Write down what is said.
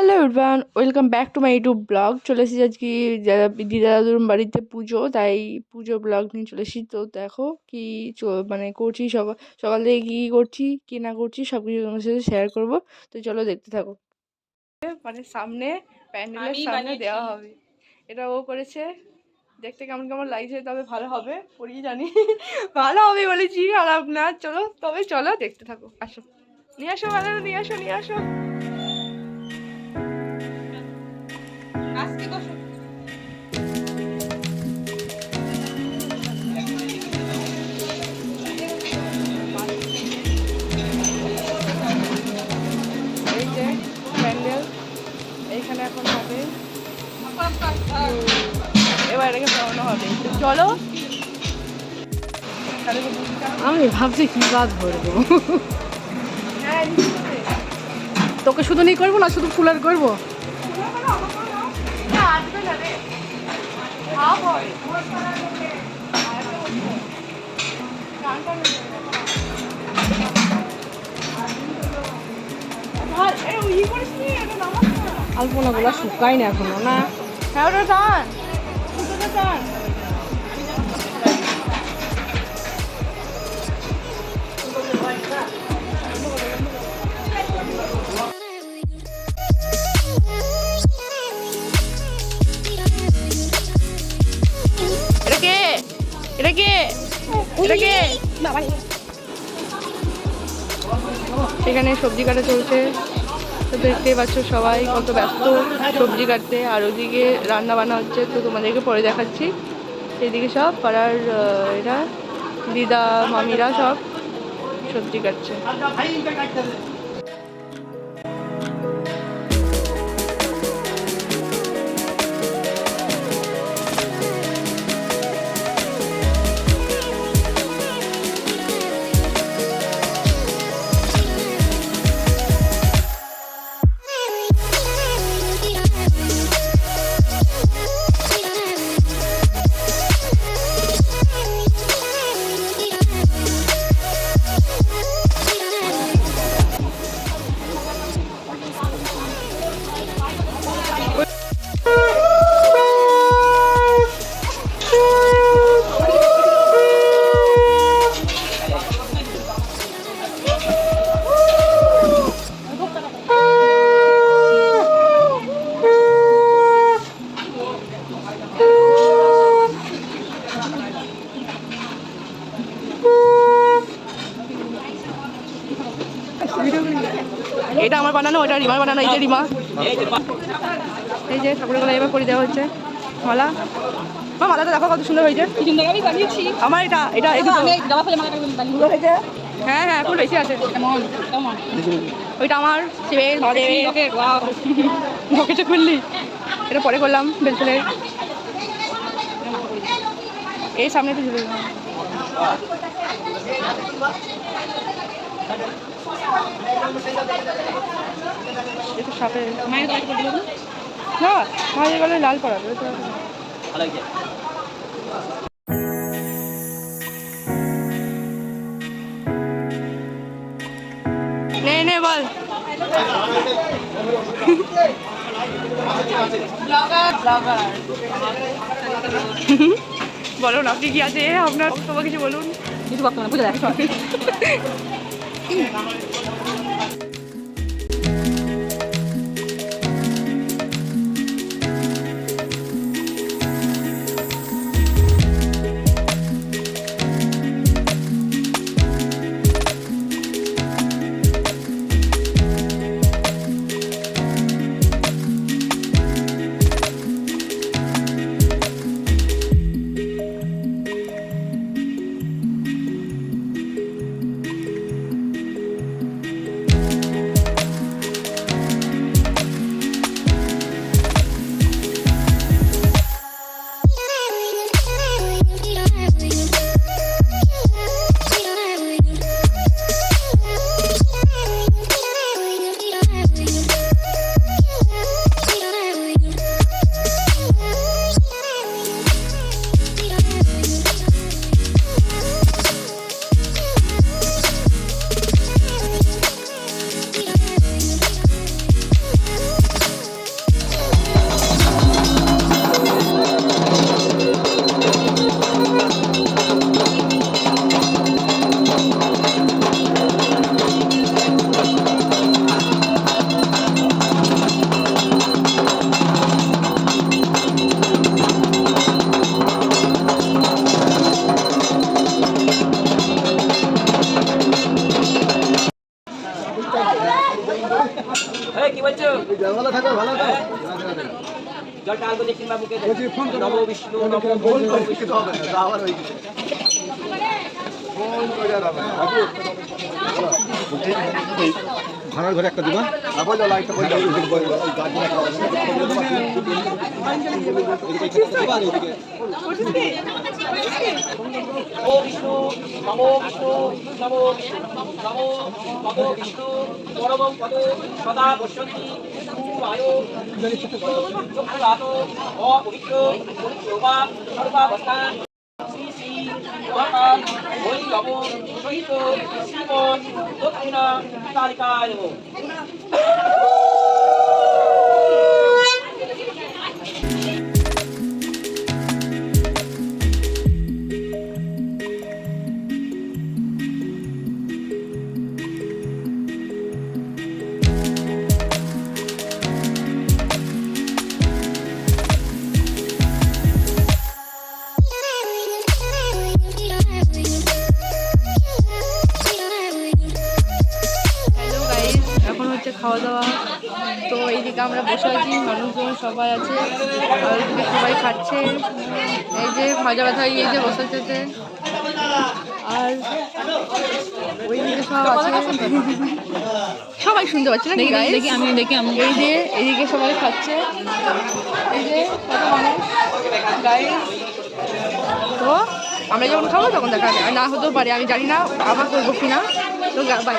Hello everyone, welcome back to my YouTube blog. চলে এসেছি আজকে দিদা দাদুর বাড়িতে পুজো, তাই পুজো ব্লগ নিয়ে চলে এসেছি। তো দেখো কি মানে করছি, সকাল থেকে কী করছি কী না করছি সব কিছু তোমার সাথে শেয়ার করবো। তো চলো দেখতে থাকো। মানে সামনে প্যান্ডেলের সামনে দেওয়া হবে, এটা ও করেছে। দেখতে কেমন কেমন লাগছে, তবে ভালো হবে পড়িয়ে জানি। ভালো হবে বলেছি, খারাপ না। চলো তবে চলো দেখতে থাকো, আসো নিয়ে আসো, ভালো নিয়ে আসো নিয়ে আসো। এই যে প্যান্ডেল এইখানে এখন হবে, এবার এটাকে পড়ানো হবে। চলো। আমি ভাবছি কি বাদ ধরবো। হ্যাঁ তোকে শুধু নিয়ে করবো না, শুধু ফুলার করবো। আলপনাগুলো শুকায় না এখনো না। হ্যাঁ ওটা টান, ওটা টান। এটা কে? এটা কে? এটা কে? এখানে সবজি কাটা চলছে, তো দেখতেই পাচ্ছ সবাই কত ব্যস্ত সবজি কাটতে, আর ওদিকে রান্না বান্না হচ্ছে। তো তোমাদেরকে পরে দেখাচ্ছি। এদিকে সব পাড়ার এরা দিদা মামিরা সব সবজি কাটছে। এটা আমার বানানো, ওটা রিমার বানানো। এই যে রিমা, এই যে ঠাকুরের গলায় এবার করে দেওয়া হচ্ছে মালা। মা মালাটা দেখো কত সুন্দর হয়েছে। আমার এটা এটা হয়েছে। হ্যাঁ হ্যাঁ ফুল বেশি আছে। ওইটা আমার বকেটে খুললি, এটা পরে করলাম বেলফুলের। এই সামনে একটু ঝুলে একটু সাপে না মায়ের গলায় লাল পড়াবে। নে নে বল। বলুন আপনি কি আছে আপনার বক্তব্য, কিছু বলুন। কিছু বক্তব্য না, বুঝে দেখ। জলটা আলগো দিয়ে কিংবা মুখে নমো বিষ্ণু নমো বিষ্ণু ভাড়ার ঘরে একটা দিবা ও বিষ্ণু নমো বিষ্ণু নমো নমো নমো বিষ্ণু পরমং পদ সদা পশ্যন্তি আয়ো চক্ষুরাত অপবিত্র পবিত্রবা সর্বাবস্থান শ্রী শ্রী মহাকাল বৈলব সহিত শ্রীমন দক্ষিণা তারিকায় হ্যালো গাইস, এখন হচ্ছে খাওয়া দাওয়া। তো এইদিকে আমরা বসে আছি, মানুষজন সবাই আছে আর ওইদিকে সবাই খাচ্ছে। এই যে ভাজা ব্যথা এই যে বসে আছে আর ওইদিকে সব আছে, সবাই শুনতে পাচ্ছে না গাইস? দেখি আমি এই যে এইদিকে সবাই খাচ্ছে, এই যে কত মানুষ গাইস। তো আমরা যখন খাবো তখন দেখা যাবে, আর না হতেও পারে, আমি জানি না আবার করবো কিনা। তো বাই।